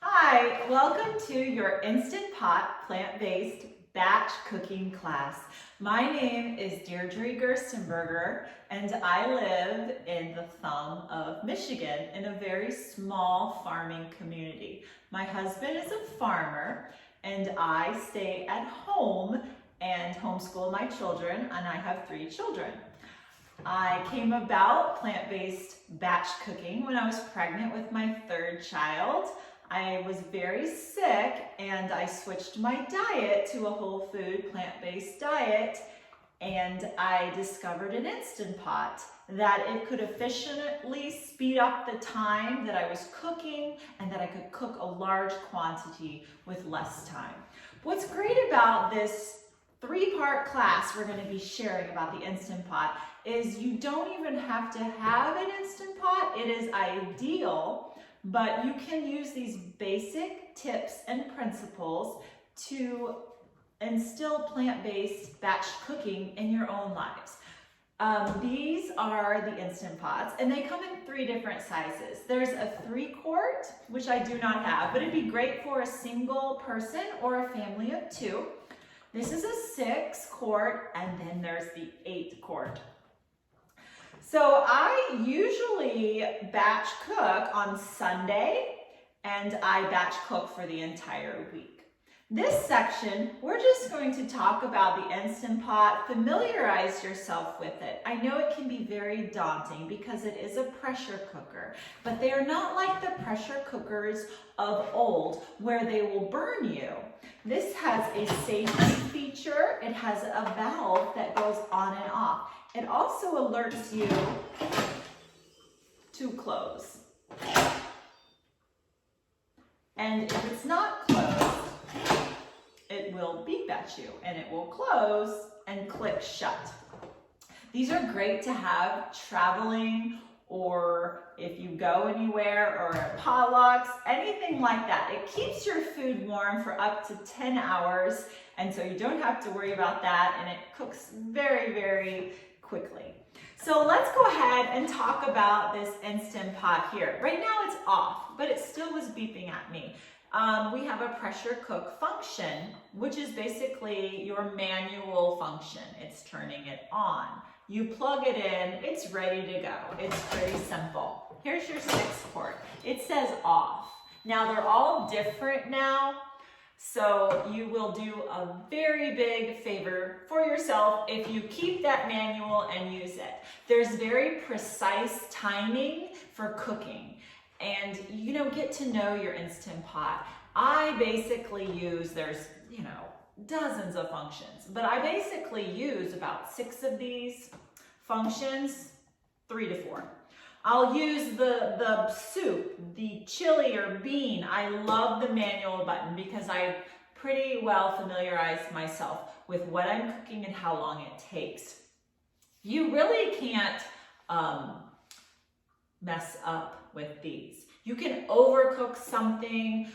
Hi, welcome to your Instant Pot plant-based batch cooking class. My name is Deirdre Gerstenberger and I live in the thumb of Michigan in a very small farming community. My husband is a farmer and I stay at home and homeschool my children, and I have 3 children. I came about plant-based batch cooking when I was pregnant with my 3rd child. I was very sick and I switched my diet to a whole food plant-based diet, and I discovered an Instant Pot that it could efficiently speed up the time that I was cooking and that I could cook a large quantity with less time. What's great about this 3-part class we're going to be sharing about the Instant Pot is you don't even have to have an Instant Pot. It is ideal, but you can use these basic tips and principles to instill plant-based batch cooking in your own lives. These are the Instant Pots, and they come in 3 different sizes. There's a 3-quart, which I do not have, but it'd be great for a single person or a family of 2. This is a 6-quart, and then there's the 8-quart. So I usually batch cook on Sunday, and I batch cook for the entire week. This section, we're just going to talk about the Instant Pot, familiarize yourself with it. I know it can be very daunting because it is a pressure cooker, but they are not like the pressure cookers of old where they will burn you. This has a safety feature. It has a valve that goes on and off. It also alerts you to close. And if it's not closed, it will beep at you and it will close and click shut. These are great to have traveling, or if you go anywhere, or at potlucks, anything like that. It keeps your food warm for up to 10 hours, and so you don't have to worry about that, and it cooks very, very quickly. So let's go ahead and talk about this Instant Pot here. Right now it's off, but it still was beeping at me. We have a pressure cook function, which is basically your manual function. It's turning it on. You plug it in, it's ready to go. It's pretty simple. Here's your 6-quart. It says off. Now they're all different now, so you will do a very big favor for yourself if you keep that manual and use it. There's very precise timing for cooking, and get to know your Instant Pot. I basically use, there's dozens of functions, but I basically use about 6 of these functions, 3 to 4. I'll use the soup, the chili or bean. I love the manual button because I pretty well familiarized myself with what I'm cooking and how long it takes. You really can't mess up with these. You can overcook something,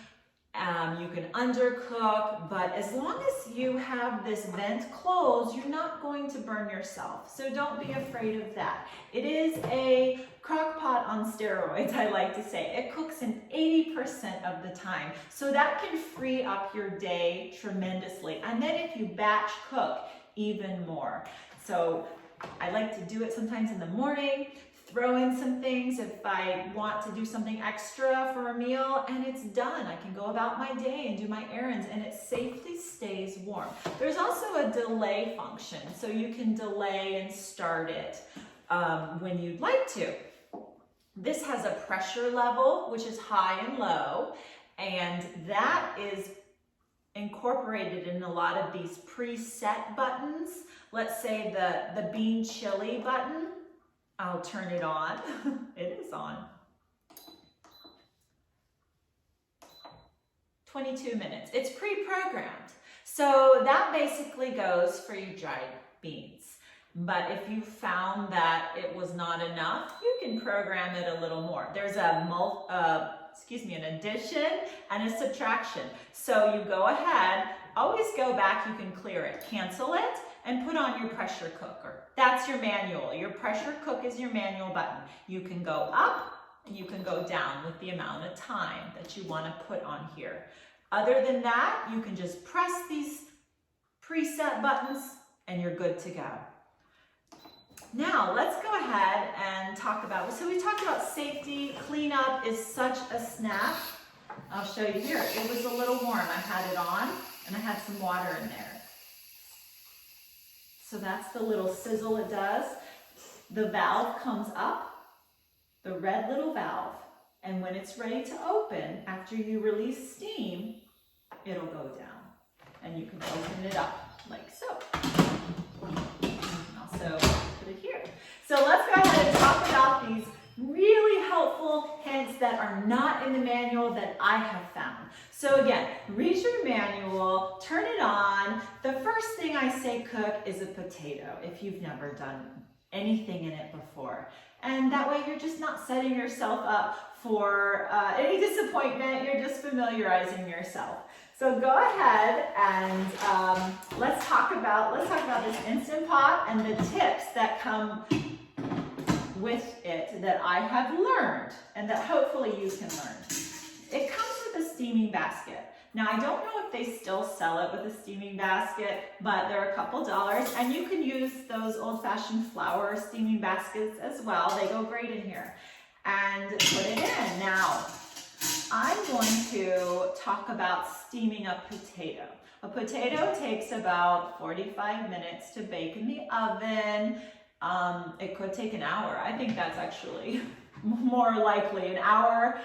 you can undercook, but as long as you have this vent closed, you're not going to burn yourself. So don't be afraid of that. It is a crock pot on steroids, I like to say. It cooks in 80% of the time. So that can free up your day tremendously. And then if you batch cook, even more. So I like to do it sometimes in the morning, throw in some things if I want to do something extra for a meal, and it's done. I can go about my day and do my errands, and it safely stays warm. There's also a delay function, so you can delay and start it when you'd like to. This has a pressure level, which is high and low, and that is incorporated in a lot of these preset buttons. Let's say the bean chili button. I'll turn it on. It is on. 22 minutes. It's pre-programmed. So that basically goes for your dried beans. But if you found that it was not enough, you can program it a little more. There's an addition and a subtraction. So you go ahead, always go back, you can clear it, cancel it, and put on your pressure cooker. That's your manual. Your pressure cook is your manual button. You can go up and you can go down with the amount of time that you want to put on here. Other than that, you can just press these preset buttons and you're good to go. Now, let's go ahead and talk about, so we talked about safety. Cleanup is such a snap. I'll show you here. It was a little warm. I had it on and I had some water in there. So that's the little sizzle it does. The valve comes up, the red little valve, and when it's ready to open, after you release steam, it'll go down. And you can open it up like so. Also put it here. So let's go ahead and talk about these really helpful hints that are not in the manual that I have found. So again, read your manual, turn it on. The first thing I say cook is a potato if you've never done anything in it before. And that way you're just not setting yourself up for any disappointment, you're just familiarizing yourself. So go ahead and let's talk about this Instant Pot and the tips that come with it that I have learned and that hopefully you can learn. It comes with a steaming basket. Now I don't know if they still sell it with a steaming basket, but they're a couple dollars, and you can use those old-fashioned flour steaming baskets as well. They go great in here. And put it in. Now, I'm going to talk about steaming a potato. A potato takes about 45 minutes to bake in the oven. It could take an hour. I think that's actually more likely. An hour.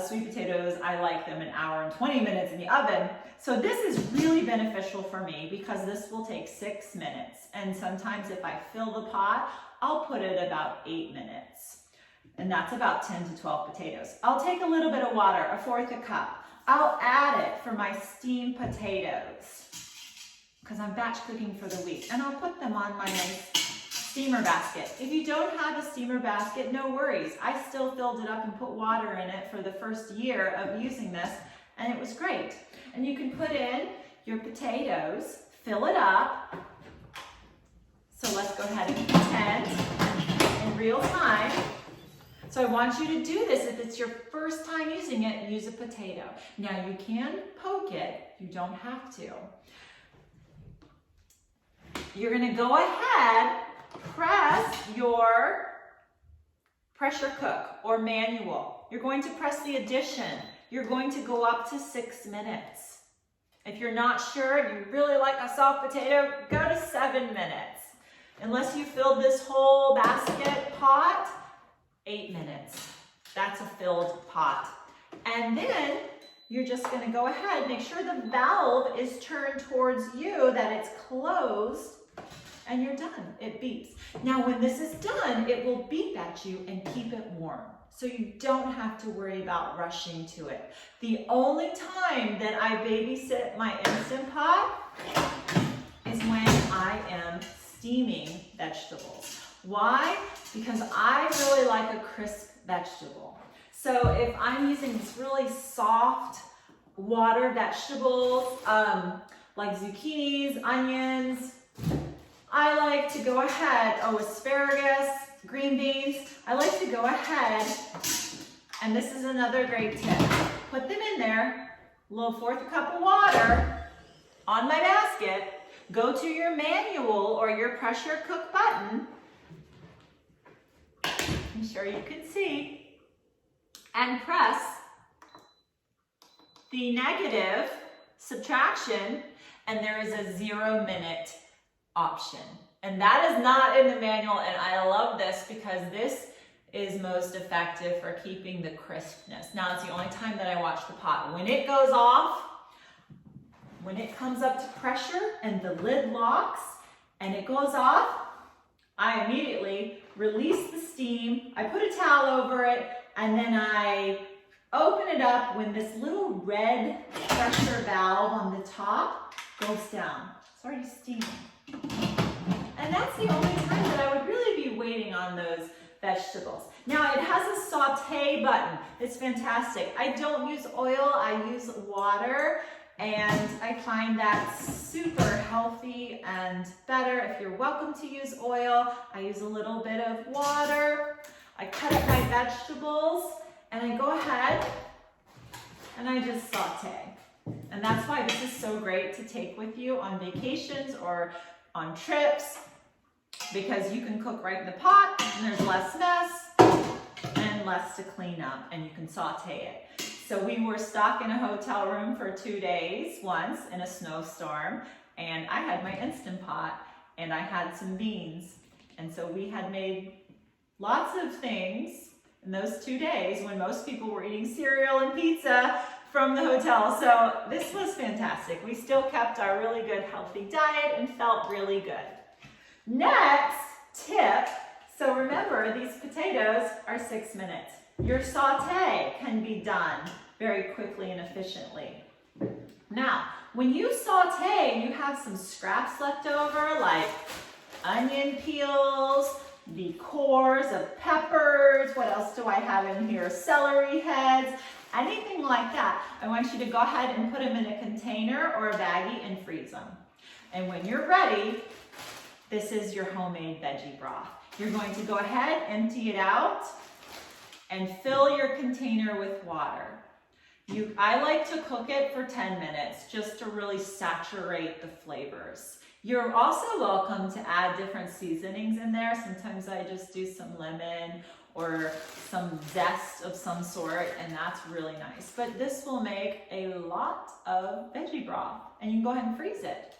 Sweet potatoes, I like them an hour and 20 minutes in the oven. So this is really beneficial for me because this will take 6 minutes. And sometimes if I fill the pot, I'll put it about 8 minutes. And that's about 10 to 12 potatoes. I'll take a little bit of water, 1/4 cup. I'll add it for my steamed potatoes because I'm batch cooking for the week. And I'll put them on my nice steamer basket. If you don't have a steamer basket, no worries. I still filled it up and put water in it for the first year of using this, and it was great. And you can put in your potatoes, fill it up. So let's go ahead and pretend in real time. So I want you to do this. If it's your first time using it, use a potato. Now you can poke it, you don't have to. You're gonna go ahead, press your pressure cook or manual. You're going to press the addition. You're going to go up to 6 minutes. If you're not sure, you really like a soft potato, go to 7 minutes. Unless you filled this whole basket pot, 8 minutes. That's a filled pot. And then you're just gonna go ahead, make sure the valve is turned towards you, that it's closed, and you're done. It beeps. Now when this is done, it will beep at you and keep it warm. So you don't have to worry about rushing to it. The only time that I babysit my Instant Pot is when I am steaming vegetables. Why? Because I really like a crisp vegetable. So if I'm using this really soft water vegetables, like zucchinis, onions, I like to go ahead, asparagus, green beans, I like to go ahead, and this is another great tip. Put them in there, a little 1/4 cup of water on my basket, go to your manual or your pressure cook button, I'm sure you can see, and press the negative subtraction, and there is a 0 minute option. And that is not in the manual, and I love this because this is most effective for keeping the crispness. Now, it's the only time that I watch the pot. When it goes off, when it comes up to pressure and the lid locks and it goes off, I immediately release the steam, I put a towel over it, and then I open it up when this little red pressure valve on the top goes down. It's already steaming. And that's the only time that I would really be waiting on those vegetables. Now it has a saute button. It's fantastic. I don't use oil, I use water, and I find that super healthy and better. If you're welcome to use oil, I use a little bit of water. I cut up my vegetables, and I go ahead and I just saute. And that's why this is so great to take with you on vacations or on trips, because you can cook right in the pot and there's less mess and less to clean up, and you can saute it. So we were stuck in a hotel room for 2 days once in a snowstorm, and I had my Instant Pot and I had some beans. And so we had made lots of things in those 2 days when most people were eating cereal and pizza from the hotel. So this was fantastic. We still kept our really good healthy diet and felt really good. Next tip, so remember these potatoes are 6 minutes. Your saute can be done very quickly and efficiently. Now, when you saute and you have some scraps left over, like onion peels, the cores of peppers, what else do I have in here? Celery heads, anything like that. I want you to go ahead and put them in a container or a baggie and freeze them. And when you're ready, this is your homemade veggie broth. You're going to go ahead, empty it out, and fill your container with water. I like to cook it for 10 minutes just to really saturate the flavors. You're also welcome to add different seasonings in there. Sometimes I just do some lemon or some zest of some sort, and that's really nice. But this will make a lot of veggie broth, and you can go ahead and freeze it.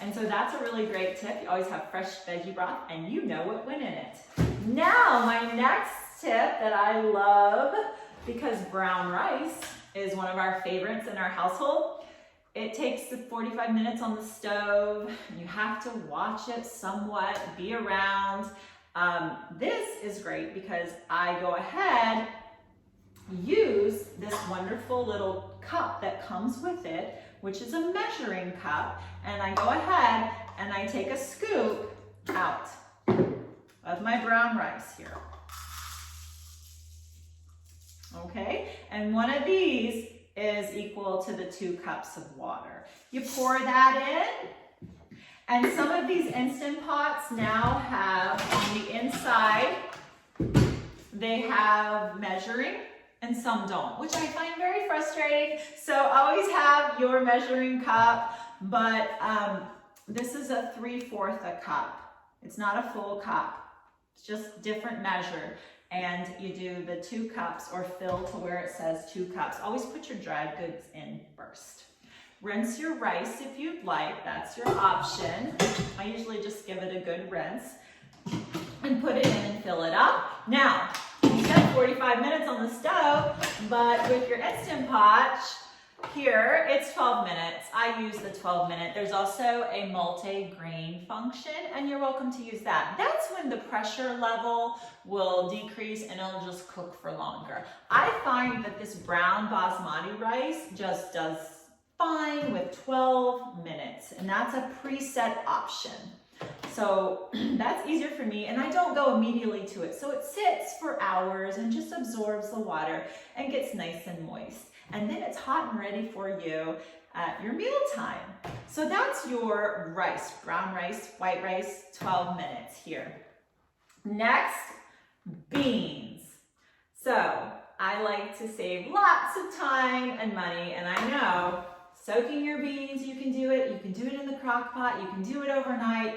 And so that's a really great tip. You always have fresh veggie broth, and you know what went in it. Now, my next tip that I love, because brown rice is one of our favorites in our household. It takes 45 minutes on the stove. You have to watch it somewhat, be around. This is great because I go ahead, use this wonderful little cup that comes with it, which is a measuring cup, and I go ahead and I take a scoop out of my brown rice here. Okay, and one of these is equal to the 2 cups of water. You pour that in, and some of these Instant Pots now have on the inside, they have measuring, and some don't, which I find very frustrating. So always have your measuring cup, but this is a 3/4 a cup. It's not a full cup, it's just different measure. And you do the 2 cups or fill to where it says 2 cups. Always put your dried goods in first. Rinse your rice if you'd like, that's your option. I usually just give it a good rinse and put it in and fill it up. Now, you spent 45 minutes on the stove, but with your Instant Pot, here it's 12 minutes. I use the 12-minute. There's also a multi-grain function, and you're welcome to use that. That's when the pressure level will decrease and it'll just cook for longer. I find that this brown basmati rice just does fine with 12 minutes, and that's a preset option. So that's easier for me, and I don't go immediately to it. So it sits for hours and just absorbs the water and gets nice and moist. And then it's hot and ready for you at your mealtime. So that's your rice, brown rice, white rice, 12 minutes here. Next, beans. So I like to save lots of time and money, and I know soaking your beans, you can do it in the crock pot, you can do it overnight.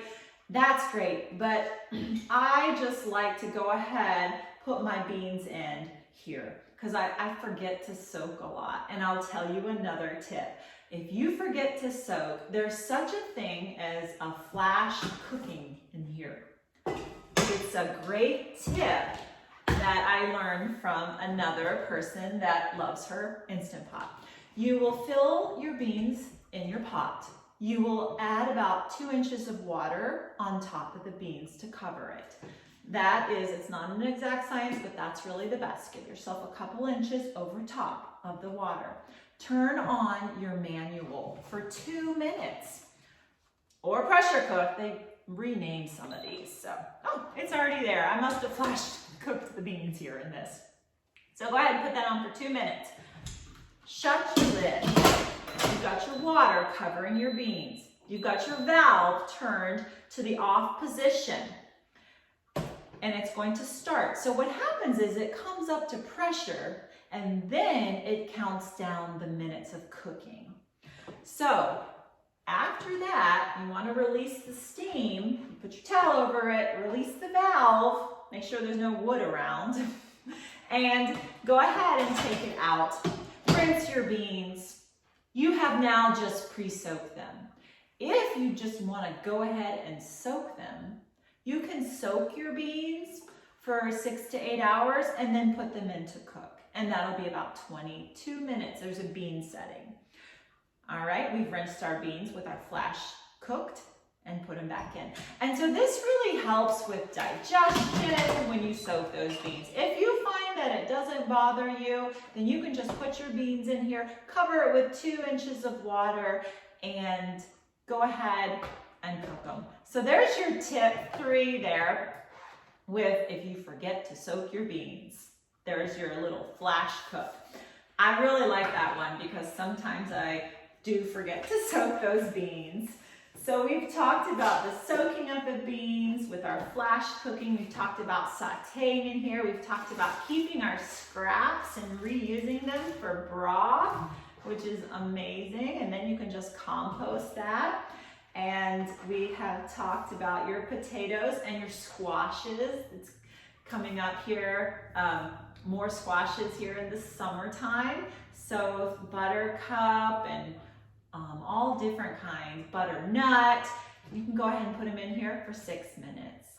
That's great, but I just like to go ahead, put my beans in here, because I forget to soak a lot. And I'll tell you another tip. If you forget to soak, there's such a thing as a flash cooking in here. It's a great tip that I learned from another person that loves her Instant Pot. You will fill your beans in your pot. You will add about 2 inches of water on top of the beans to cover it. That is, it's not an exact science, but that's really the best. Give yourself a couple inches over top of the water. Turn on your manual for 2 minutes. Or pressure cook. They renamed some of these. So, oh, it's already there. I must have flash cooked the beans here in this. So go ahead and put that on for 2 minutes. Shut your lid. You've got your water covering your beans. You've got your valve turned to the off position. and it's going to start. So what happens is it comes up to pressure and then it counts down the minutes of cooking. So after that, you want to release the steam. You put your towel over it, release the valve, make sure there's no wood around, and go ahead and take it out. Rinse your beans. You have now just pre-soaked them. If you just want to go ahead and soak them, you can soak your beans for 6 to 8 hours and then put them in to cook. And that'll be about 22 minutes. There's a bean setting. All right, we've rinsed our beans with our flash cooked and put them back in. And so this really helps with digestion when you soak those beans. If you find that it doesn't bother you, then you can just put your beans in here, cover it with 2 inches of water, and go ahead and cook them. So there's your tip 3 there with if you forget to soak your beans. There's your little flash cook. I really like that one because sometimes I do forget to soak those beans. So we've talked about the soaking of the beans with our flash cooking. We've talked about sauteing in here. We've talked about keeping our scraps and reusing them for broth, which is amazing. And then you can just compost that. And we have talked about your potatoes and your squashes. It's coming up here, more squashes here in the summertime. So buttercup and all different kinds, butternut. You can go ahead and put them in here for 6 minutes.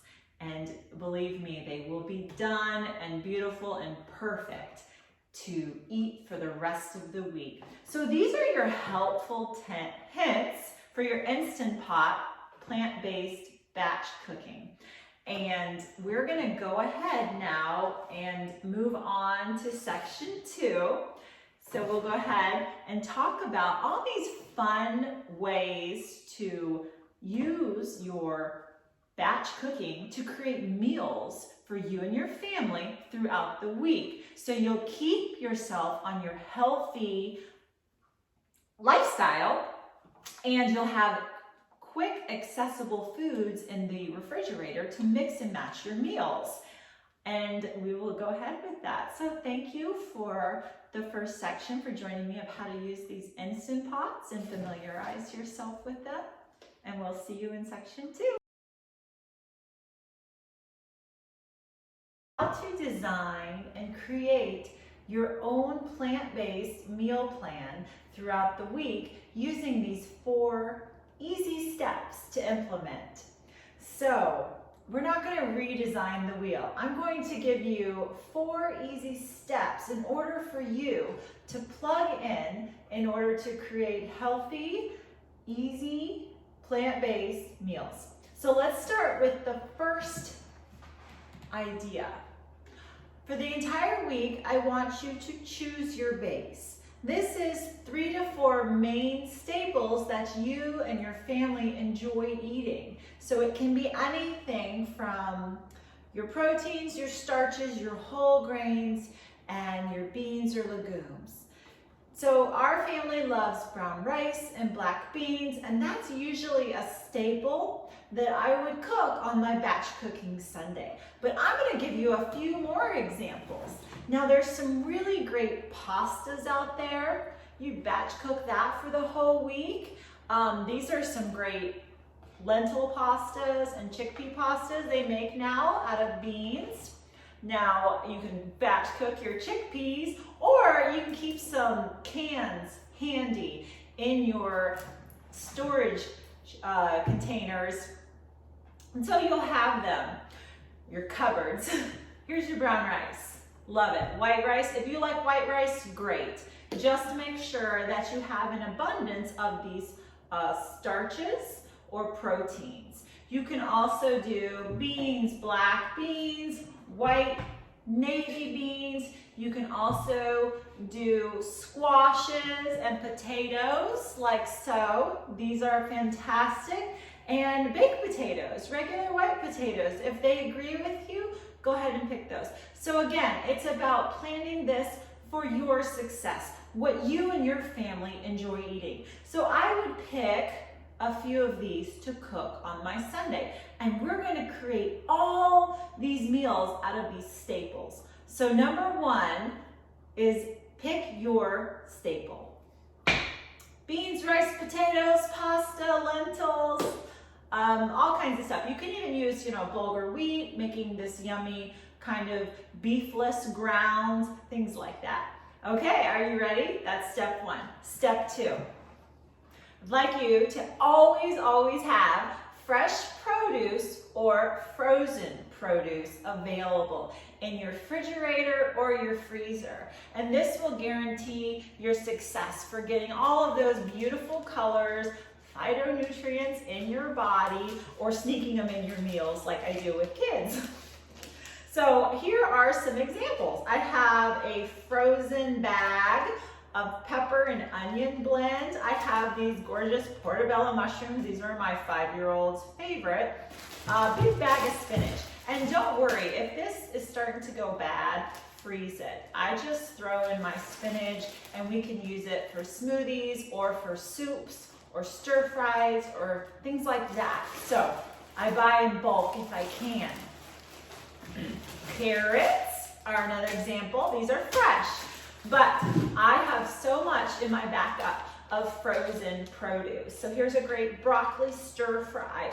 And believe me, they will be done and beautiful and perfect to eat for the rest of the week. So these are your helpful hints for your Instant Pot plant-based batch cooking. And we're gonna go ahead now and move on to section 2. So we'll go ahead and talk about all these fun ways to use your batch cooking to create meals for you and your family throughout the week. So you'll keep yourself on your healthy lifestyle and you'll have quick, accessible foods in the refrigerator to mix and match your meals. And we will go ahead with that. So thank you for the first section for joining me of how to use these Instant Pots and familiarize yourself with them. And we'll see you in section 2. How to design and create your own plant-based meal plan throughout the week using these 4 easy steps to implement. So we're not going to redesign the wheel. I'm going to give you 4 easy steps in order for you to plug in order to create healthy, easy, plant-based meals. So let's start with the first idea. For the entire week, I want you to choose your base. This is 3 to 4 main staples that you and your family enjoy eating. So it can be anything from your proteins, your starches, your whole grains, and your beans or legumes. So our family loves brown rice and black beans, and that's usually a staple that I would cook on my batch cooking Sunday. But I'm going to give you a few more examples. Now there's some really great pastas out there. You batch cook that for the whole week. These are some great lentil pastas and chickpea pastas they make now out of beans. Now you can batch cook your chickpeas, or you can keep some cans handy in your storage containers, and so you'll have them, your cupboards. Here's your brown rice. Love it. White rice, if you like white rice, great. Just make sure that you have an abundance of these starches or proteins. You can also do beans, black beans, white, navy beans. You can also do squashes and potatoes like so. These are fantastic. And baked potatoes, regular white potatoes. If they agree with you, go ahead and pick those. So again, it's about planning this for your success, what you and your family enjoy eating. So I would pick a few of these to cook on my Sunday. And we're gonna create all these meals out of these staples. So number one is pick your staple. Beans, rice, potatoes, pasta, lentils, all kinds of stuff. You can even use, bulgur wheat, making this yummy kind of beefless ground, things like that. Okay, are you ready? That's step one. Step two. I'd like you to always have fresh produce or frozen produce available in your refrigerator or your freezer. And this will guarantee your success for getting all of those beautiful colors, phytonutrients in your body, or sneaking them in your meals like I do with kids. So here are some examples. I have a frozen bag of pepper and onion blend. I have these gorgeous portobello mushrooms. These are my 5-year-old's favorite. Big bag of spinach. And don't worry, if this is starting to go bad, freeze it. I just throw in my spinach and we can use it for smoothies or for soups or stir fries or things like that. So I buy in bulk if I can. Carrots are another example. These are fresh, but I have so much in my backup of frozen produce. So here's a great broccoli stir fry.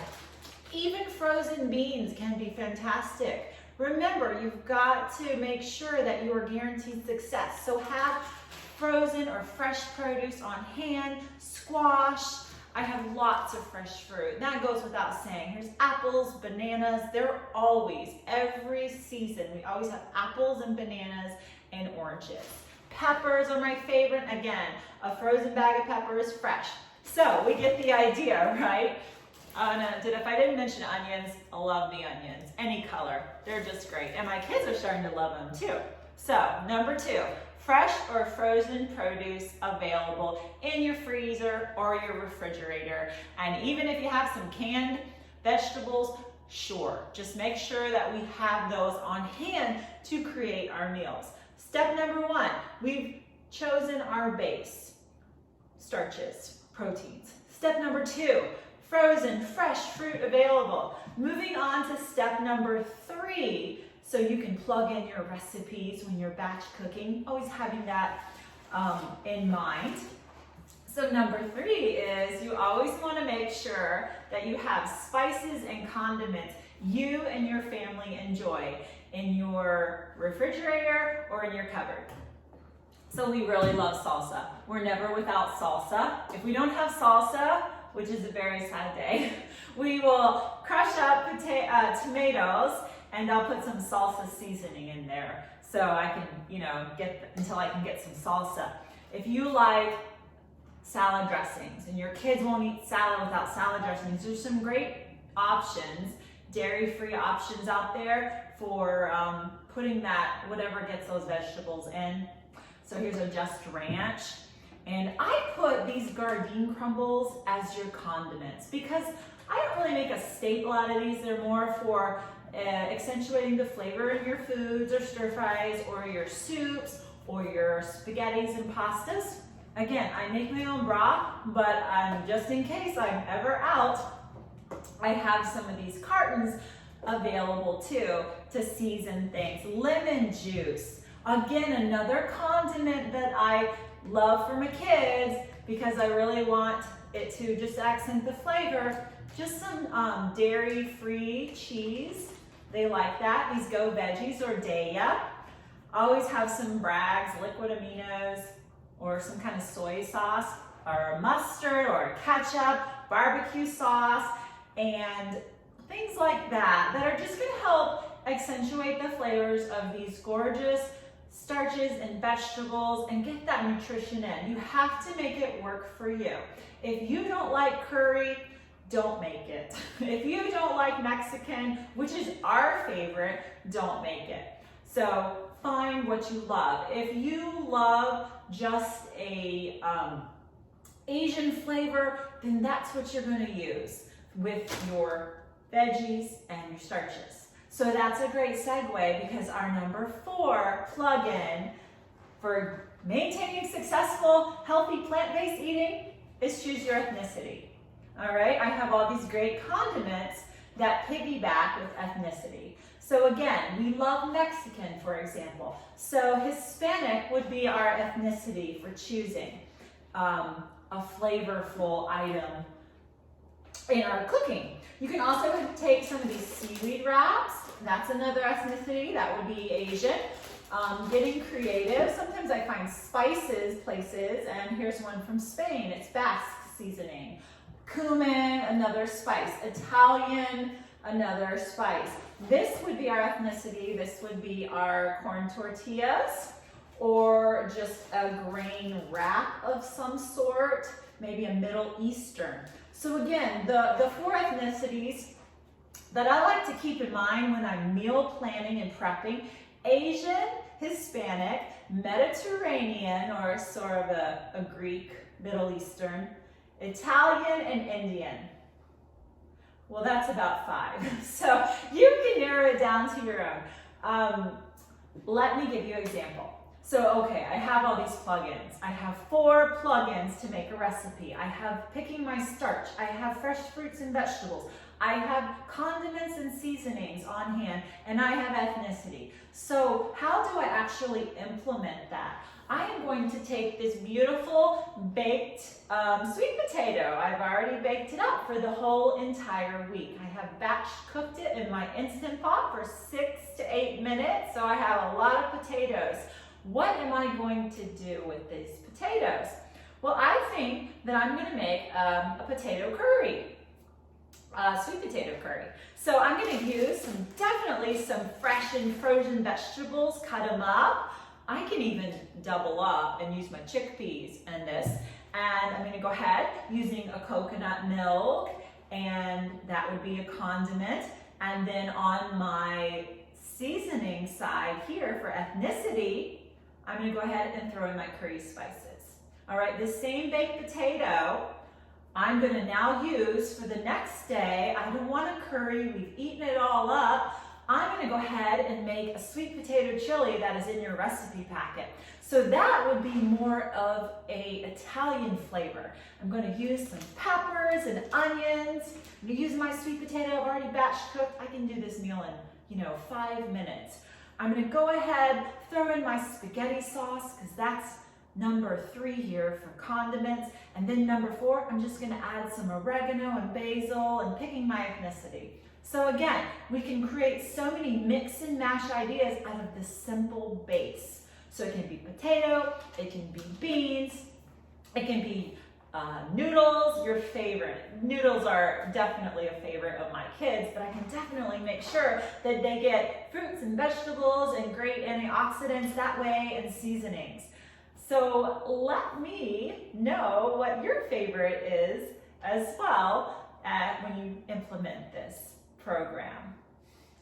Even frozen beans can be fantastic. Remember, you've got to make sure that you are guaranteed success. So have frozen or fresh produce on hand, squash. I have lots of fresh fruit. That goes without saying. Here's apples, bananas. They're always, every season, we always have apples and bananas and oranges. Peppers are my favorite. Again, a frozen bag of peppers, fresh. So we get the idea, right? If I didn't mention onions, I love the onions. Any color, they're just great. And my kids are starting to love them too. So number two, fresh or frozen produce available in your freezer or your refrigerator. And even if you have some canned vegetables, sure. Just make sure that we have those on hand to create our meals. Step number one, we've chosen our base, starches, proteins. Step number two, frozen, fresh fruit available. Moving on to step number three, so you can plug in your recipes when you're batch cooking, always having that in mind. So number three is you always want to make sure that you have spices and condiments you and your family enjoy in your refrigerator or in your cupboard. So we really love salsa. We're never without salsa. If we don't have salsa, which is a very sad day, we will crush up tomatoes and I'll put some salsa seasoning in there so I can, until I can get some salsa. If you like salad dressings and your kids won't eat salad without salad dressings, there's some great options, dairy-free options out there for putting that, whatever gets those vegetables in. So here's a Just Ranch. And I put these Gardein crumbles as your condiments because I don't really make a staple out of these. They're more for accentuating the flavor in your foods or stir fries or your soups or your spaghettis and pastas. Again, I make my own broth, but just in case I'm ever out, I have some of these cartons available too to season things. Lemon juice, again, another condiment that I love for my kids because I really want it to just accent the flavor. Just some dairy-free cheese. They like that. These Go Veggies or Daiya. Always have some Bragg's liquid aminos or some kind of soy sauce or mustard or ketchup, barbecue sauce, and things like that that are just going to help accentuate the flavors of these gorgeous starches and vegetables and get that nutrition in. You have to make it work for you. If you don't like curry, don't make it. If you don't like Mexican, which is our favorite, don't make it. So find what you love. If you love just a Asian flavor, then that's what you're going to use with your veggies and your starches. So that's a great segue because our number 4 plug-in for maintaining successful, healthy plant-based eating is choose your ethnicity. All right, I have all these great condiments that piggyback with ethnicity. So again, we love Mexican, for example. So Hispanic would be our ethnicity for choosing a flavorful item in our cooking. You can also take some of these seaweed wraps. That's another ethnicity. That would be Asian. Getting creative. Sometimes I find spices places, and here's one from Spain. It's Basque seasoning. Cumin, another spice. Italian, another spice. This would be our ethnicity. This would be our corn tortillas, or just a grain wrap of some sort, maybe a Middle Eastern. So again, the four ethnicities that I like to keep in mind when I'm meal planning and prepping: Asian, Hispanic, Mediterranean, or sort of a Greek, Middle Eastern, Italian, and Indian. Well, that's about 5. So you can narrow it down to your own. Let me give you an example. So, okay, I have all these plugins. I have 4 plugins to make a recipe. I have picking my starch. I have fresh fruits and vegetables. I have condiments and seasonings on hand, and I have ethnicity. So how do I actually implement that? I am going to take this beautiful baked sweet potato. I've already baked it up for the whole entire week. I have batch cooked it in my Instant Pot for 6 to 8 minutes, so I have a lot of potatoes. What am I going to do with these potatoes? Well, I think that I'm going to make a potato curry. Sweet potato curry. So I'm going to use definitely some fresh and frozen vegetables, cut them up. I can even double up and use my chickpeas in this. And I'm going to go ahead using a coconut milk, and that would be a condiment. And then on my seasoning side here for ethnicity, I'm going to go ahead and throw in my curry spices. All right, the same baked potato I'm going to now use for the next day. I don't want a curry. We've eaten it all up. I'm going to go ahead and make a sweet potato chili that is in your recipe packet. So that would be more of an Italian flavor. I'm going to use some peppers and onions. I'm going to use my sweet potato. I've already batch cooked. I can do this meal in, 5 minutes. I'm going to go ahead, throw in my spaghetti sauce, because that's number 3 here for condiments. And then number 4, I'm just going to add some oregano and basil and picking my ethnicity. So again, we can create so many mix and mash ideas out of this simple base. So it can be potato, it can be beans, it can be noodles, your favorite. Noodles are definitely a favorite of my kids, but I can definitely make sure that they get fruits and vegetables and great antioxidants that way, and seasonings. So let me know what your favorite is as well when you implement this program.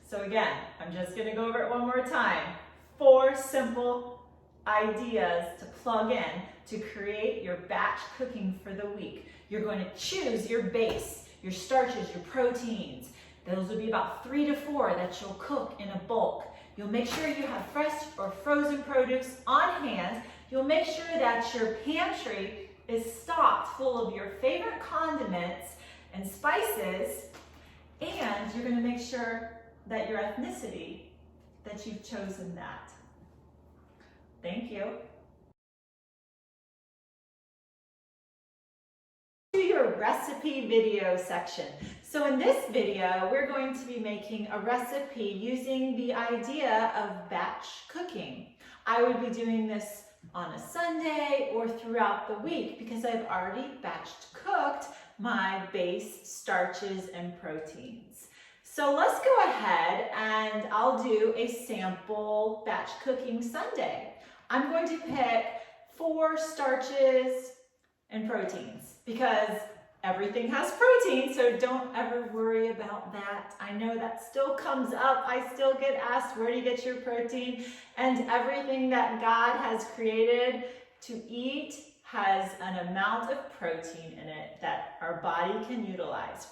So again, I'm just going to go over it one more time. 4 simple ideas to plug in to create your batch cooking for the week. You're going to choose your base, your starches, your proteins. Those will be about 3 to 4 that you'll cook in a bulk. You'll make sure you have fresh or frozen produce on hand. You'll make sure that your pantry is stocked full of your favorite condiments and spices, and you're going to make sure that your ethnicity, that you've chosen that. Thank you. To your recipe video section. So in this video, we're going to be making a recipe using the idea of batch cooking. I would be doing this on a Sunday or throughout the week because I've already batch cooked my base starches and proteins. So let's go ahead and I'll do a sample batch cooking Sunday. I'm going to pick 4 starches and proteins because everything has protein, so don't ever worry about that. I know that still comes up. I still get asked, where do you get your protein? And everything that God has created to eat has an amount of protein in it that our body can utilize.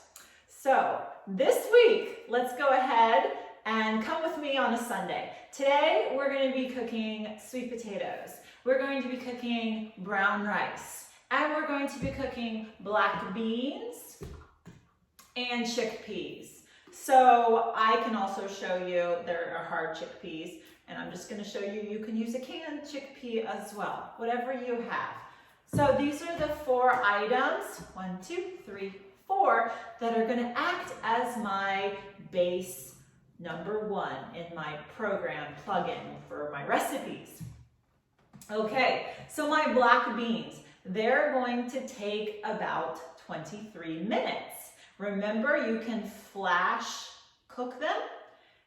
So this week, let's go ahead and come with me on a Sunday. Today, we're going to be cooking sweet potatoes. We're going to be cooking brown rice. And we're going to be cooking black beans and chickpeas. So I can also show you, there are hard chickpeas, and I'm just going to show you, you can use a canned chickpea as well, whatever you have. So these are the 4 items, 1, 2, 3, 4, that are going to act as my base number 1 in my program plugin for my recipes. Okay, so my black beans, they're going to take about 23 minutes. Remember, you can flash cook them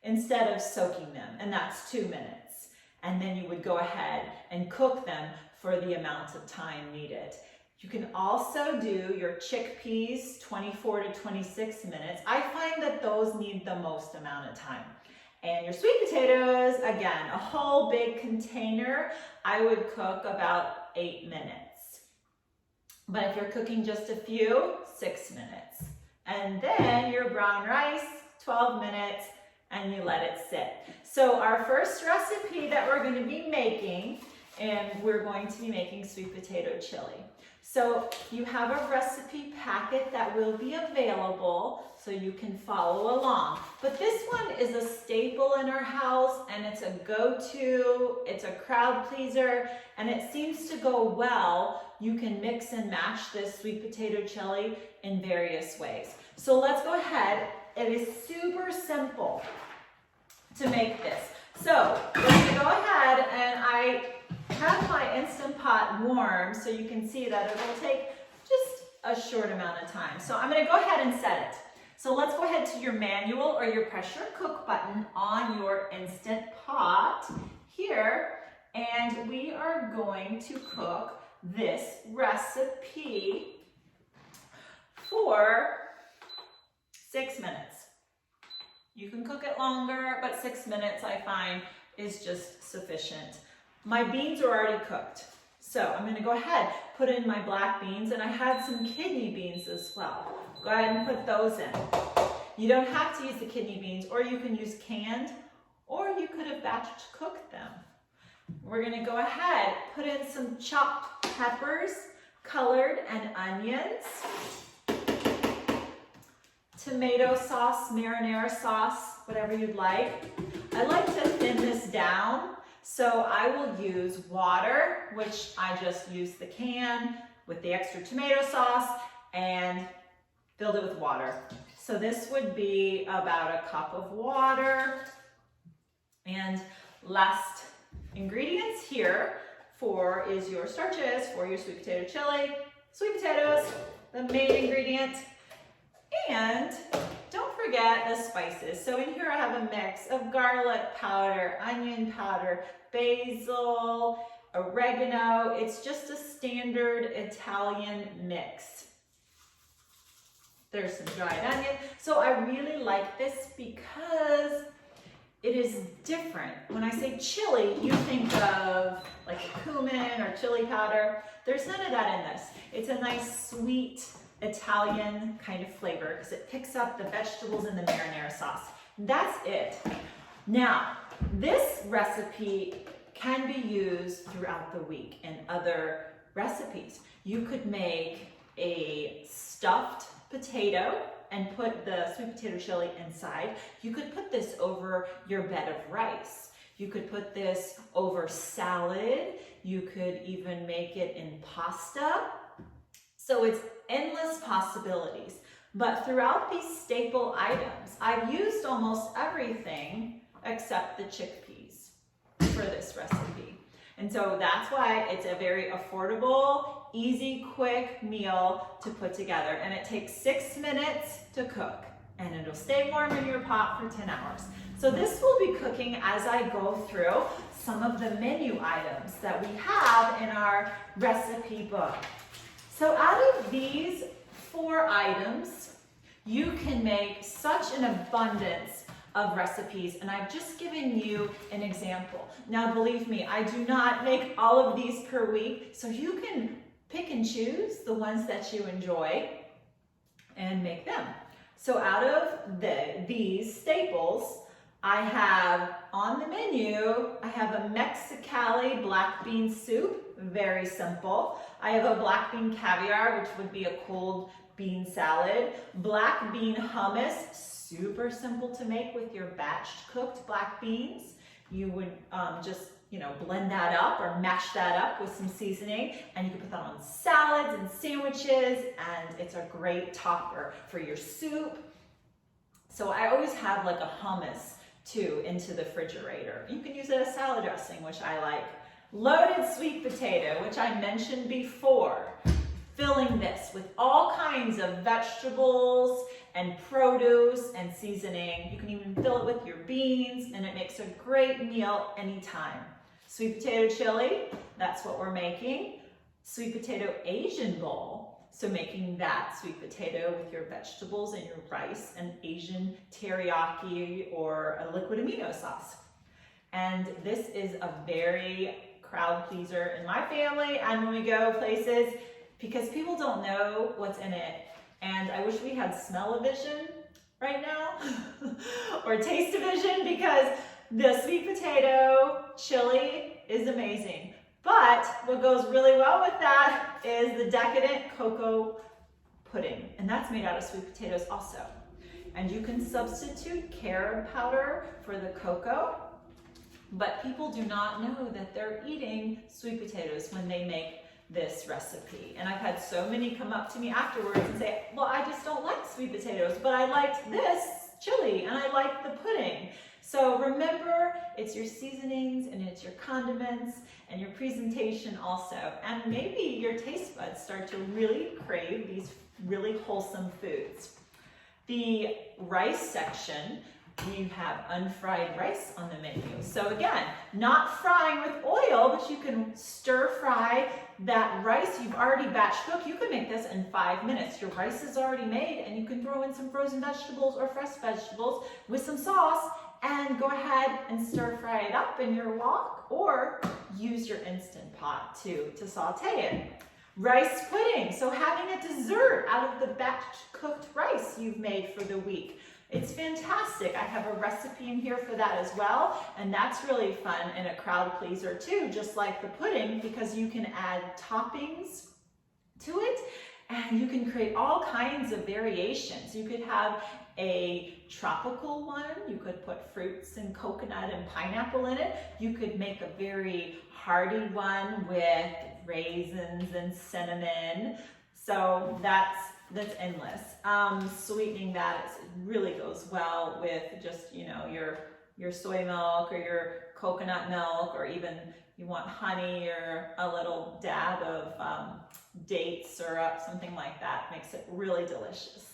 instead of soaking them, and that's 2 minutes. And then you would go ahead and cook them for the amount of time needed. You can also do your chickpeas 24 to 26 minutes. I find that those need the most amount of time. And your sweet potatoes, again, a whole big container, I would cook about 8 minutes. But if you're cooking just a few, 6 minutes. And then your brown rice, 12 minutes, and you let it sit. So our first recipe that we're going to be making, and we're going to be making sweet potato chili. So you have a recipe packet that will be available so you can follow along. But this one is a staple in our house, and it's a go-to, it's a crowd pleaser, and it seems to go well. You can mix and match this sweet potato chili in various ways. So let's go ahead. It is super simple to make this. So we're going to go ahead, and I have my Instant Pot warm so you can see that it will take just a short amount of time. So I'm going to go ahead and set it. So let's go ahead to your manual or your pressure cook button on your Instant Pot here, and we are going to cook this recipe for 6 minutes. You can cook it longer, but 6 minutes I find is just sufficient. My beans are already cooked. So I'm going to go ahead, put in my black beans, and I had some kidney beans as well. Go ahead and put those in. You don't have to use the kidney beans, or you can use canned, or you could have batch cooked them. We're going to go ahead, put in some chopped peppers, colored, and onions. Tomato sauce, marinara sauce, whatever you'd like. I like to thin this down. So I will use water, which I just used the can with the extra tomato sauce and filled it with water. So this would be about a cup of water. And last ingredients here is your starches for your sweet potato chili, sweet potatoes, the main ingredient. And don't forget the spices. So in here I have a mix of garlic powder, onion powder, basil, oregano. It's just a standard Italian mix. There's some dried onion. So I really like this because it is different. When I say chili, you think of like a cumin or chili powder. There's none of that in this. It's a nice sweet Italian kind of flavor because it picks up the vegetables in the marinara sauce. That's it. Now, this recipe can be used throughout the week in other recipes. You could make a stuffed potato and put the sweet potato chili inside. You could put this over your bed of rice. You could put this over salad. You could even make it in pasta. So it's endless possibilities. But throughout these staple items, I've used almost everything except the chickpeas for this recipe. And so that's why it's a very affordable, easy, quick meal to put together. And it takes 6 minutes to cook. And it'll stay warm in your pot for 10 hours. So this will be cooking as I go through some of the menu items that we have in our recipe book. So out of these 4 items, you can make such an abundance of recipes, and I've just given you an example. Now, believe me, I do not make all of these per week, so you can pick and choose the ones that you enjoy and make them. So out of these staples, I have on the menu, I have a Mexicali black bean soup, very simple. I have a black bean caviar, which would be a cold bean salad. Black bean hummus, super simple to make with your batched cooked black beans. You would just blend that up or mash that up with some seasoning, and you can put that on salads and sandwiches, and it's a great topper for your soup. So I always have like a hummus too into the refrigerator. You can use it as salad dressing, which I like. Loaded sweet potato, which I mentioned before. Filling this with all kinds of vegetables and produce and seasoning. You can even fill it with your beans, and it makes a great meal anytime. Sweet potato chili, that's what we're making. Sweet potato Asian bowl, so making that sweet potato with your vegetables and your rice and Asian teriyaki or a liquid amino sauce. And this is a very crowd pleaser in my family and when we go places, because people don't know what's in it. And I wish we had smell-o-vision right now or taste-o-vision, because the sweet potato chili is amazing. But what goes really well with that is the decadent cocoa pudding, and that's made out of sweet potatoes also. And you can substitute carob powder for the cocoa, but people do not know that they're eating sweet potatoes when they make this recipe. And I've had so many come up to me afterwards and say, well, I just don't like sweet potatoes, but I liked this chili and I like the pudding. So remember, it's your seasonings and it's your condiments and your presentation also. And maybe your taste buds start to really crave these really wholesome foods. The rice section, you have unfried rice on the menu. So again, not frying with oil, but you can stir fry that rice you've already batch cooked. You can make this in 5 minutes. Your rice is already made, and you can throw in some frozen vegetables or fresh vegetables with some sauce and go ahead and stir fry it up in your wok, or use your Instant Pot to saute it. Rice pudding, so having a dessert out of the batch cooked rice you've made for the week. It's fantastic. I have a recipe in here for that as well, and that's really fun and a crowd pleaser too, just like the pudding, because you can add toppings to it and you can create all kinds of variations. You could have a tropical one. You could put fruits and coconut and pineapple in it. You could make a very hearty one with raisins and cinnamon. So that's endless. Sweetening that really goes well with just, your soy milk or your coconut milk, or even you want honey or a little dab of date syrup, something like that. Makes it really delicious.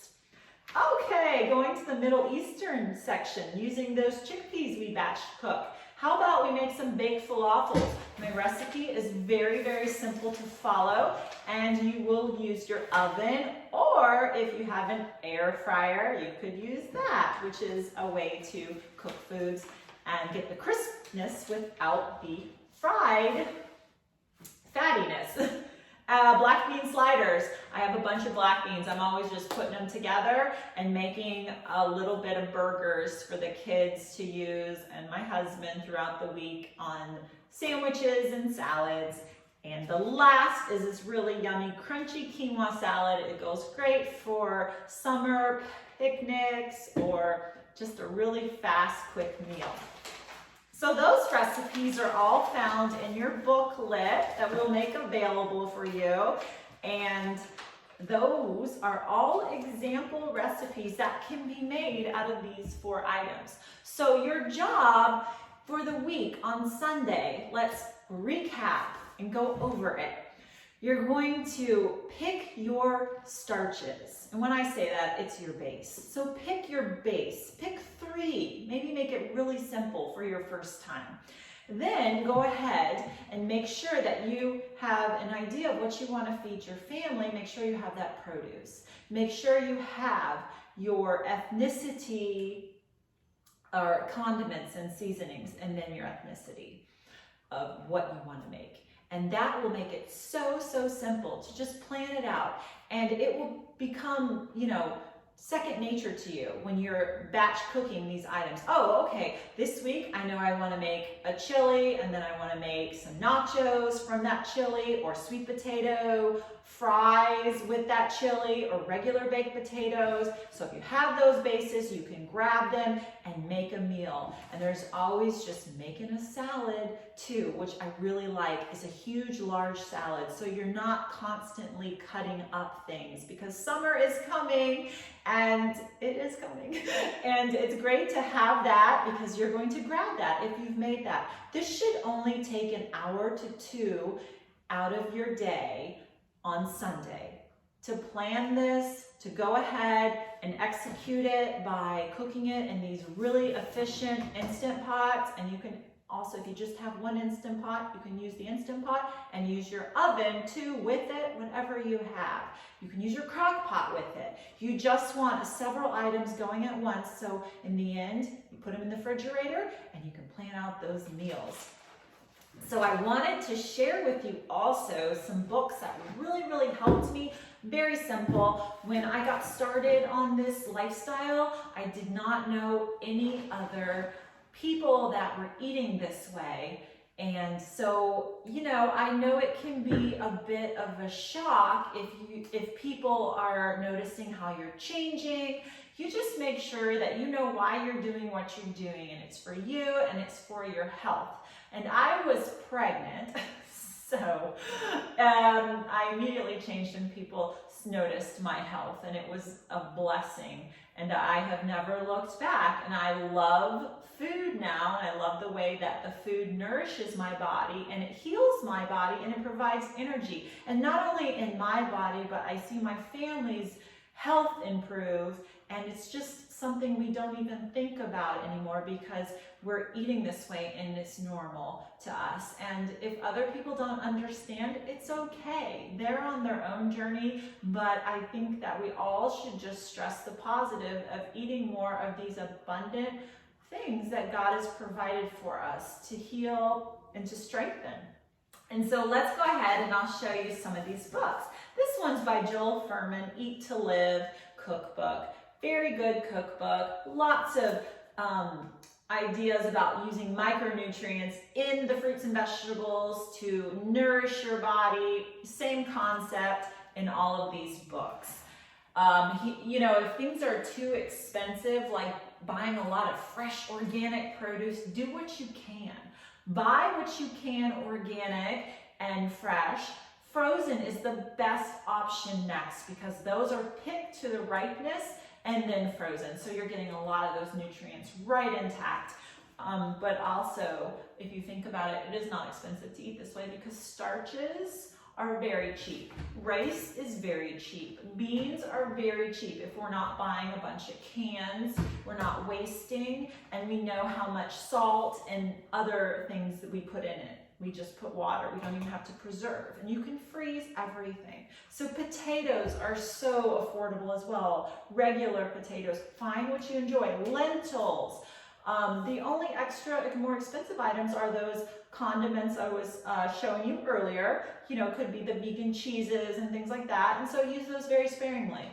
Okay, going to the Middle Eastern section, using those chickpeas we batch cook. How about we make some baked falafels? My recipe is very, very simple to follow, and you will use your oven, or if you have an air fryer, you could use that, which is a way to cook foods and get the crispness without the fried fattiness. Black bean sliders. I have a bunch of black beans. I'm always just putting them together and making a little bit of burgers for the kids to use and my husband throughout the week on sandwiches and salads. And the last is this really yummy crunchy quinoa salad. It goes great for summer picnics or just a really fast, quick meal. So those recipes are all found in your booklet that we'll make available for you. And those are all example recipes that can be made out of these 4 items. So your job for the week on Sunday, let's recap and go over it. You're going to pick your starches. And when I say that, it's your base. So pick your base, pick 3, maybe make it really simple for your first time. Then go ahead and make sure that you have an idea of what you want to feed your family. Make sure you have that produce. Make sure you have your ethnicity or condiments and seasonings, and then your ethnicity of what you want to make. And that will make it so, so simple to just plan it out. And it will become, second nature to you when you're batch cooking these items. Oh, okay, this week I know I want to make a chili, and then I want to make some nachos from that chili, or sweet potato fries with that chili, or regular baked potatoes. So if you have those bases, you can grab them and make a meal. And there's always just making a salad too, which I really like, is a huge, large salad. So you're not constantly cutting up things, because summer is coming, and it is coming. And it's great to have that, because you're going to grab that if you've made that. This should only take an hour to 2 out of your day on Sunday to plan this, to go ahead and execute it by cooking it in these really efficient Instant Pots. And you can also, if you just have one Instant Pot, you can use the Instant Pot and use your oven too with it, whatever you have. You can use your crock pot with it. You just want several items going at once, so in the end, you put them in the refrigerator and you can plan out those meals. So I wanted to share with you also some books that really, really helped me. Very simple. When I got started on this lifestyle, I did not know any other people that were eating this way. And so, you know, I know it can be a bit of a shock if people are noticing how you're changing. You just make sure that you know why you're doing what you're doing, and it's for you and it's for your health. And I was pregnant, so I immediately changed and people noticed my health, and it was a blessing. And I have never looked back, and I love food now, and I love the way that the food nourishes my body, and it heals my body, and it provides energy. And not only in my body, but I see my family's health improve, and it's just something we don't even think about anymore, because we're eating this way and it's normal to us. And if other people don't understand, it's okay. They're on their own journey, but I think that we all should just stress the positive of eating more of these abundant things that God has provided for us to heal and to strengthen. And so let's go ahead and I'll show you some of these books. This one's by Joel Fuhrman, Eat to Live cookbook. Very good cookbook. Lots of ideas about using micronutrients in the fruits and vegetables to nourish your body. Same concept in all of these books. You know, if things are too expensive, like buying a lot of fresh organic produce, do what you can. Buy what you can organic and fresh. Frozen is the best option next, because those are picked to the ripeness and then frozen. So you're getting a lot of those nutrients right intact. But also, if you think about it, it is not expensive to eat this way, because starches are very cheap. Rice is very cheap. Beans are very cheap. If we're not buying a bunch of cans, we're not wasting, and we know how much salt and other things that we put in it. We just put water. We don't even have to preserve. And you can freeze everything. So potatoes are so affordable as well. Regular potatoes. Find what you enjoy. Lentils. The only extra, more expensive items are those condiments I was showing you earlier. You know, could be the vegan cheeses and things like that. And so use those very sparingly.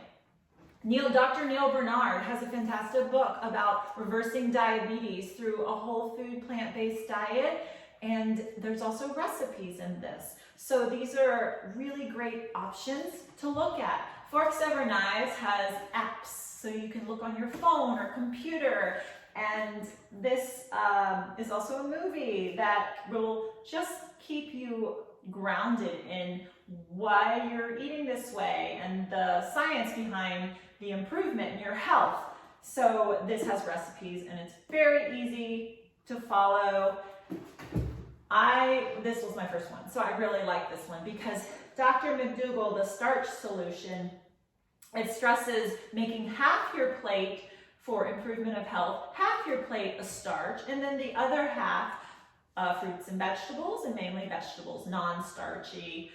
Dr. Neil Bernard has a fantastic book about reversing diabetes through a whole food plant-based diet. And there's also recipes in this. So these are really great options to look at. Forks Over Knives has apps, so you can look on your phone or computer. And this is also a movie that will just keep you grounded in why you're eating this way and the science behind the improvement in your health. So this has recipes, and it's very easy to follow. This was my first one, so I really like this one, because Dr. McDougall, the starch solution, it stresses making half your plate for improvement of health, half your plate a starch, and then the other half fruits and vegetables, and mainly vegetables, non-starchy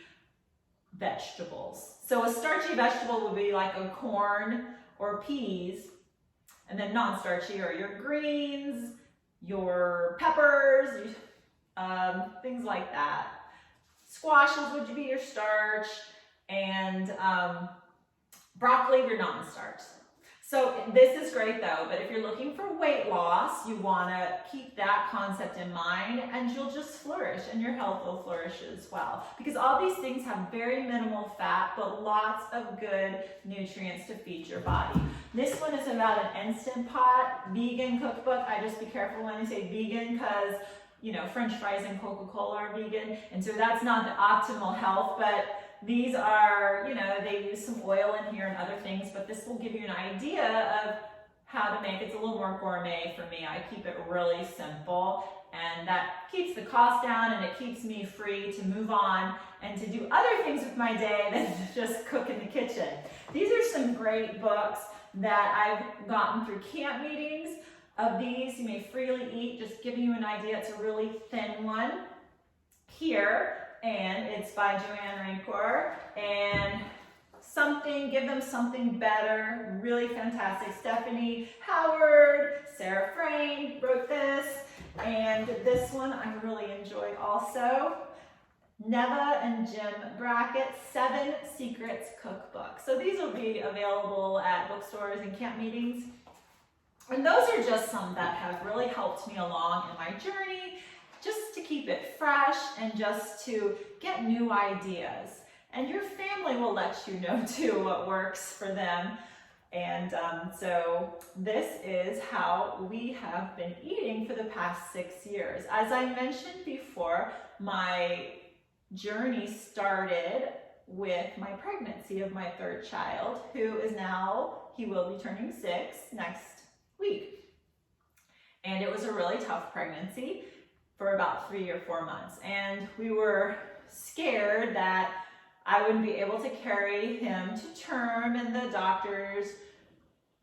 vegetables. So a starchy vegetable would be like a corn or peas, and then non-starchy are your greens, your peppers, things like that. Squashes would be your starch, and broccoli, your non-starch. So this is great though, but if you're looking for weight loss, you want to keep that concept in mind and you'll just flourish and your health will flourish as well. Because all these things have very minimal fat, but lots of good nutrients to feed your body. This one is about an Instant Pot vegan cookbook. I just be careful when I say vegan because, you know, French fries and Coca-Cola are vegan. And so that's not the optimal health, but these are, you know, they use some oil in here and other things, but this will give you an idea of how to make it. It's a little more gourmet for me. I keep it really simple, and that keeps the cost down and it keeps me free to move on and to do other things with my day than just cook in the kitchen. These are some great books that I've gotten through camp meetings. Of these, You May Freely Eat, just giving you an idea. It's a really thin one here. And it's by Joanne Rancourt, and Give Them Something Better, really fantastic. Stephanie Howard, Sarah Frayne wrote this, and this one I really enjoyed also. Neva and Jim Brackett, 7 Secrets Cookbook. So these will be available at bookstores and camp meetings. And those are just some that have really helped me along in my journey, just to keep it fresh and just to get new ideas. And your family will let you know too what works for them. And so this is how we have been eating for the past 6 years. As I mentioned before, my journey started with my pregnancy of my 3rd child, who is now, he will be turning 6 next week. And it was a really tough pregnancy for about 3 or 4 months. And we were scared that I wouldn't be able to carry him to term, and the doctors,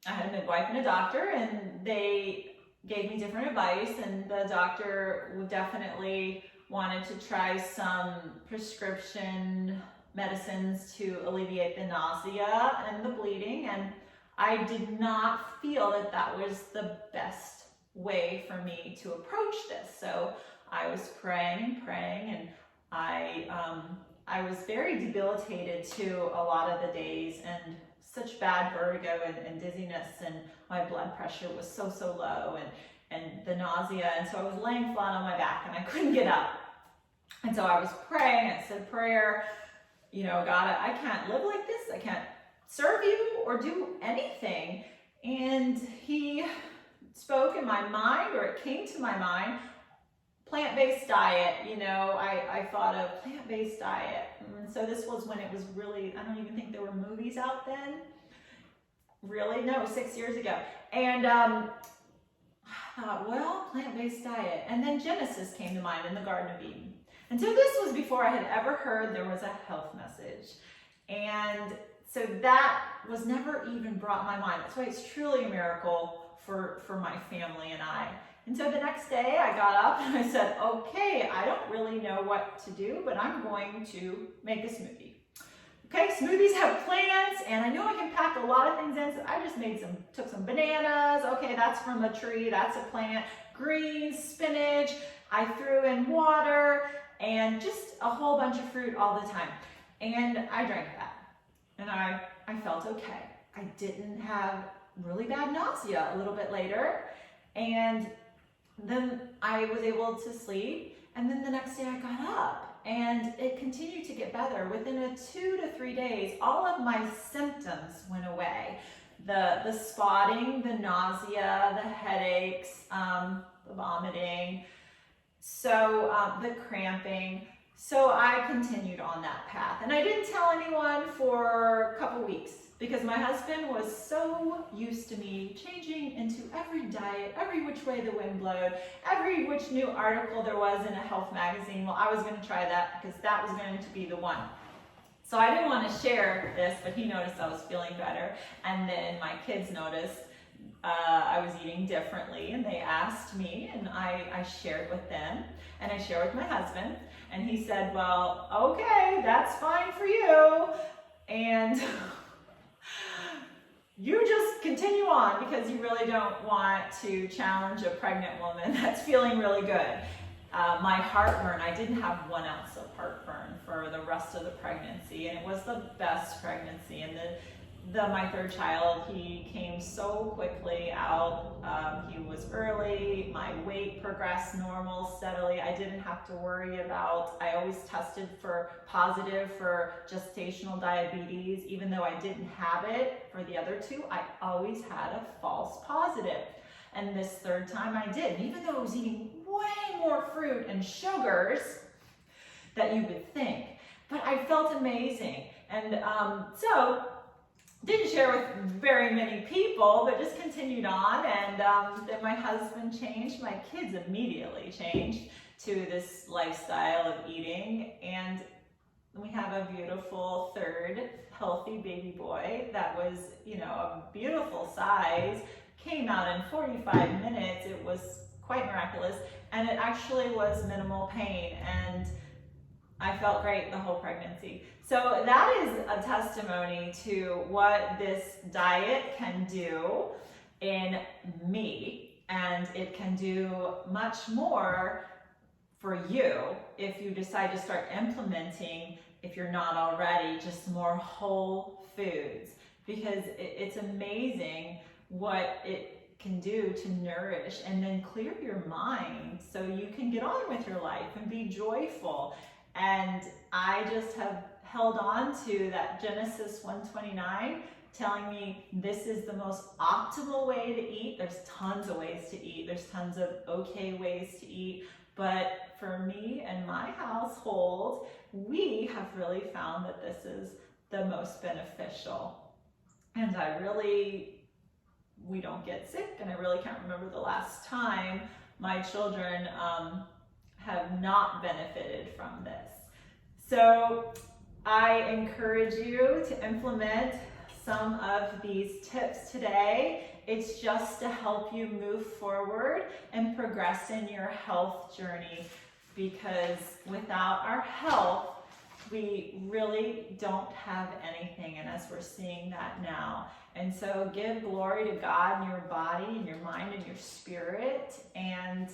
I had a midwife and a doctor, and they gave me different advice, and the doctor definitely wanted to try some prescription medicines to alleviate the nausea and the bleeding, and I did not feel that that was the best way for me to approach this. So I was praying, and I was very debilitated too a lot of the days, and such bad vertigo and dizziness, and my blood pressure was so low, and the nausea, and so I was laying flat on my back and I couldn't get up. And so I was praying, I said prayer, you know, God, I can't live like this, I can't serve you or do anything. And he spoke in my mind, or it came to my mind, plant-based diet. You know, I thought of plant-based diet. And so this was when it was really, I don't even think there were movies out then. Really? No, 6 years ago. And I thought, well, plant-based diet. And then Genesis came to mind in the Garden of Eden. And so this was before I had ever heard there was a health message. And so that was never even brought to my mind. That's why it's truly a miracle for my family and I. And so the next day I got up and I said, okay, I don't really know what to do, but I'm going to make a smoothie. Okay, smoothies have plants, and I know I can pack a lot of things in, so I just took some bananas. Okay, that's from a tree, that's a plant. Greens, spinach, I threw in water, and just a whole bunch of fruit all the time. And I drank that, and I felt okay. I didn't have really bad nausea a little bit later, and then I was able to sleep, and then the next day I got up, and it continued to get better. Within 2 to 3 days, all of my symptoms went away. The spotting, the nausea, the headaches, the vomiting, so the cramping. So I continued on that path, and I didn't tell anyone for a couple weeks because my husband was so used to me changing into every diet, every which way the wind blowed, every which new article there was in a health magazine. Well, I was going to try that because that was going to be the one. So I didn't want to share this, but he noticed I was feeling better, and then my kids noticed I was eating differently, and they asked me, and I shared with them, and I shared with my husband, and he said, well, okay, that's fine for you, and you just continue on because you really don't want to challenge a pregnant woman that's feeling really good. My heartburn, I didn't have 1 ounce of heartburn for the rest of the pregnancy, and it was the best pregnancy, and my third child, he came so quickly out. He was early. My weight progressed normal steadily. I didn't have to worry about, I always tested for positive for gestational diabetes. Even though I didn't have it for the other two, I always had a false positive. And this third time I did, even though I was eating way more fruit and sugars that you would think, but I felt amazing. And so didn't share with very many people, but just continued on. And then my husband changed, my kids immediately changed to this lifestyle of eating. And we have a beautiful third healthy baby boy that was, you know, a beautiful size, came out in 45 minutes. It was quite miraculous. And it actually was minimal pain. And I felt great the whole pregnancy. So that is a testimony to what this diet can do in me, and it can do much more for you if you decide to start implementing, if you're not already, just more whole foods, because it's amazing what it can do to nourish and then clear your mind so you can get on with your life and be joyful. And I just have held on to that Genesis 1:29, telling me this is the most optimal way to eat. There's tons of ways to eat. There's tons of okay ways to eat. But for me and my household, we have really found that this is the most beneficial. And we don't get sick, and I really can't remember the last time my children have not benefited from this. So I encourage you to implement some of these tips today. It's just to help you move forward and progress in your health journey, because without our health, we really don't have anything, and as we're seeing that now. And so give glory to God in your body and your mind and your spirit, and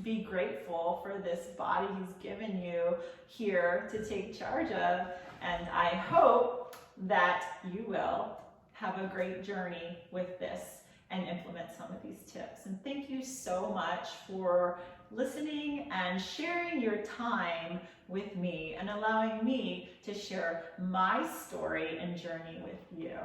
be grateful for this body He's given you here to take charge of. And I hope that you will have a great journey with this and implement some of these tips. And thank you so much for listening and sharing your time with me and allowing me to share my story and journey with you.